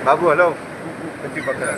బాబు hello కొంచెం పక్కన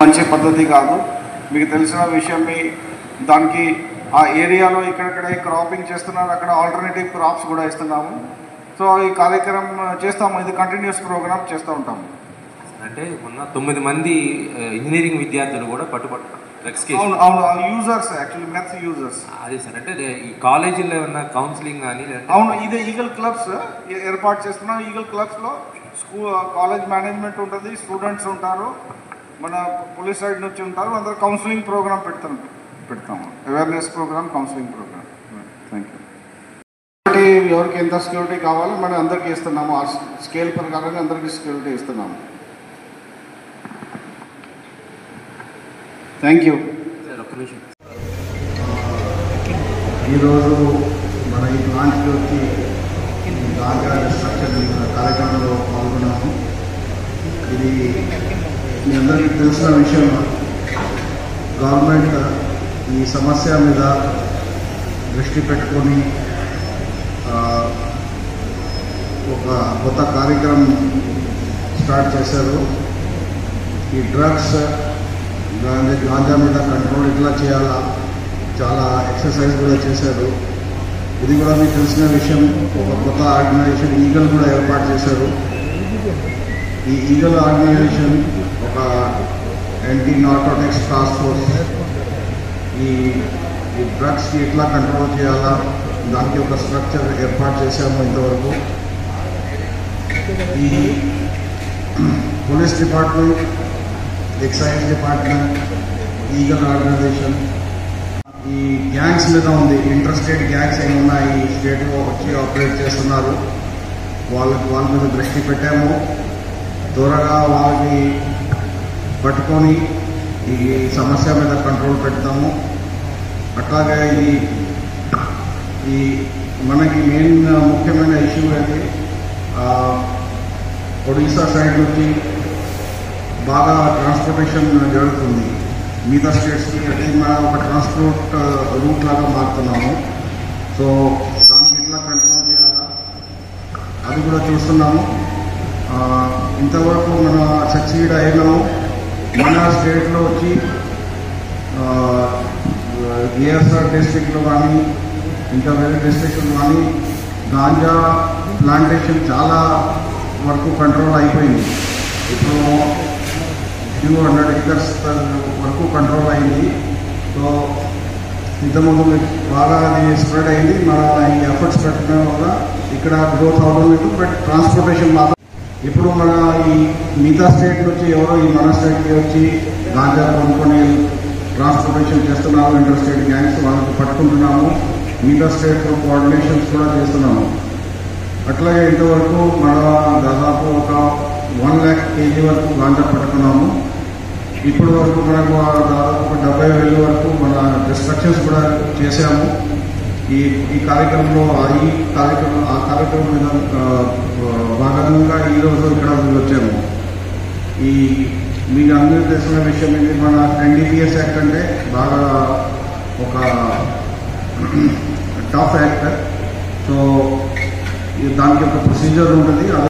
మంచి పద్ధతి కాదు. మీకు తెలిసిన విషయమే. దానికి ఆ ఏరియాలో ఇక్కడక్కడ క్రాపింగ్ చేస్తున్నారు, అక్కడ ఆల్టర్నేటివ్ క్రాప్స్ కూడా ఇస్తున్నాము. సో ఈ కార్యక్రమం చేస్తాము, ఇది కంటిన్యూస్ ప్రోగ్రామ్ చేస్తూ ఉంటాము. అంటే మొన్న 9 మంది ఇంజనీరింగ్ విద్యార్థులు కూడా పట్టుబట్టారు డ్రగ్స్ కేసు. అవును అవును, యూజర్స్, యాక్చువల్లీ మెథ్స్ యూజర్స్. అదే సార్, అంటే ఈ కాలేజీలో ఉన్న కౌన్సిలింగ్ కానీ. అవును, ఇదే ఈగల్ క్లబ్స్ ఏర్పాటు చేస్తున్నాం. ఈగల్ క్లబ్స్లో కాలేజ్ మేనేజ్మెంట్ ఉంటుంది, స్టూడెంట్స్ ఉంటారు, మన పోలీస్ సైడ్ నుంచి ఉంటారు, అందరు కౌన్సిలింగ్ ప్రోగ్రామ్ పెడతాము awareness programme, counselling programme. Thank you. ఎవరికి ఎంత సెక్యూరిటీ కావాలో మనం అందరికీ ఇస్తున్నాము, ఆ స్కేల్ ప్రకారంగా అందరికీ సెక్యూరిటీ ఇస్తున్నాము. Thank you. ఈరోజు మన ఈ ప్లాంట్కి వచ్చి గాంజా డిస్ట్రక్షన్ కార్యక్రమంలో పాల్గొన్నాము. ఇది మీ అందరికీ తెలిసిన విషయం. గవర్నమెంట్ ఈ సమస్య మీద దృష్టి పెట్టుకొని ఒక కొత్త కార్యక్రమం స్టార్ట్ చేశారు. ఈ డ్రగ్స్ గాంజా మీద కంట్రోల్ ఎట్లా చేయాలా చాలా ఎక్సర్సైజ్ కూడా చేశారు. ఇది కూడా మీకు తెలిసిన విషయం. ఒక కొత్త ఆర్గనైజేషన్ ఈగల్ కూడా ఏర్పాటు చేశారు. ఈ ఈగల్ ఆర్గనైజేషన్ ఒక యాంటీ నార్కోటిక్స్ టాస్క్ ఫోర్స్. ఈ డ్రగ్స్కి ఎట్లా కంట్రోల్ చేయాలా దానికి ఒక స్ట్రక్చర్ ఏర్పాటు చేశాము ఇంతవరకు. ఈ police department, excise department, Eagle organisation ఈ గ్యాంగ్స్ మీద ఉంది. ఇంట్రెస్టెడ్ గ్యాంగ్స్ ఏమన్నా ఈ స్టేట్లో వచ్చి ఆపరేట్ చేస్తున్నారు, వాళ్ళ మీద దృష్టి పెట్టాము. త్వరగా వాళ్ళని పట్టుకొని ఈ సమస్య మీద కంట్రోల్ పెడతాము. అట్లాగే ఈ మనకి మెయిన్ ముఖ్యమైన ఇష్యూ అయితే ఒడిశా సైడ్ నుంచి బాగా ట్రాన్స్పోర్టేషన్ జరుగుతుంది మిగతా స్టేట్స్కి. అంటే మనం ఒక ట్రాన్స్పోర్ట్ రూట్ లాగా మారుతున్నాము. సో దానికి ఎట్లా కంట్రోల్ చేయాలా అది కూడా చూస్తున్నాము. ఇంతవరకు మనం సక్సీడ్ అయినాము. మన స్టేట్లో వచ్చి ఏఎస్ఆర్ డిస్ట్రిక్ట్లో కానీ ఇంకా వేరే డిస్ట్రిక్ట్లో కానీ గాంజా ప్లాంటేషన్ చాలా వరకు కంట్రోల్ అయిపోయింది. ఇప్పుడు 200 acres వరకు కంట్రోల్ అయింది. సో ఇంతకుముందు బాగా అది స్ప్రెడ్ అయింది. మన ఈ ఎఫర్ట్స్ పెట్టడం వల్ల ఇక్కడ గ్రోత్ అవడం లేదు. బట్ ట్రాన్స్పోర్టేషన్ మాత్రం ఇప్పుడు మన ఈ మిగతా స్టేట్ నుంచి ఎవరో ఈ మన స్టేట్కి వచ్చి గాంజా కొనుక్కొని ట్రాన్స్పోర్టేషన్ చేస్తున్నారు ఇంటర్ స్టేట్ గ్యాంగ్స్, వాళ్ళకి పట్టుకుంటున్నాము. మిగతా స్టేట్లో కోఆర్డినేషన్స్ కూడా చేస్తున్నాము. అట్లాగే ఇంతవరకు మన దాదాపు ఒక 1 lakh kg వరకు గాంజా పట్టుకున్నాము. ఇప్పుడు వరకు మనకు దాదాపు ఒక 70,000 వరకు మన డిస్ట్రక్షన్స్ కూడా చేశాము. ఈ కార్యక్రమంలో ఆ కార్యక్రమం మీద భాగంగా ఈరోజు ఇక్కడ వచ్చాము. మీకు అందరికీ తెలిసిన విషయం ఏంటి, మన NDPS యాక్ట్ అంటే బాగా ఒక టఫ్ యాక్ట్. సో దానికి ఒక ప్రొసీజర్ ఉంటుంది.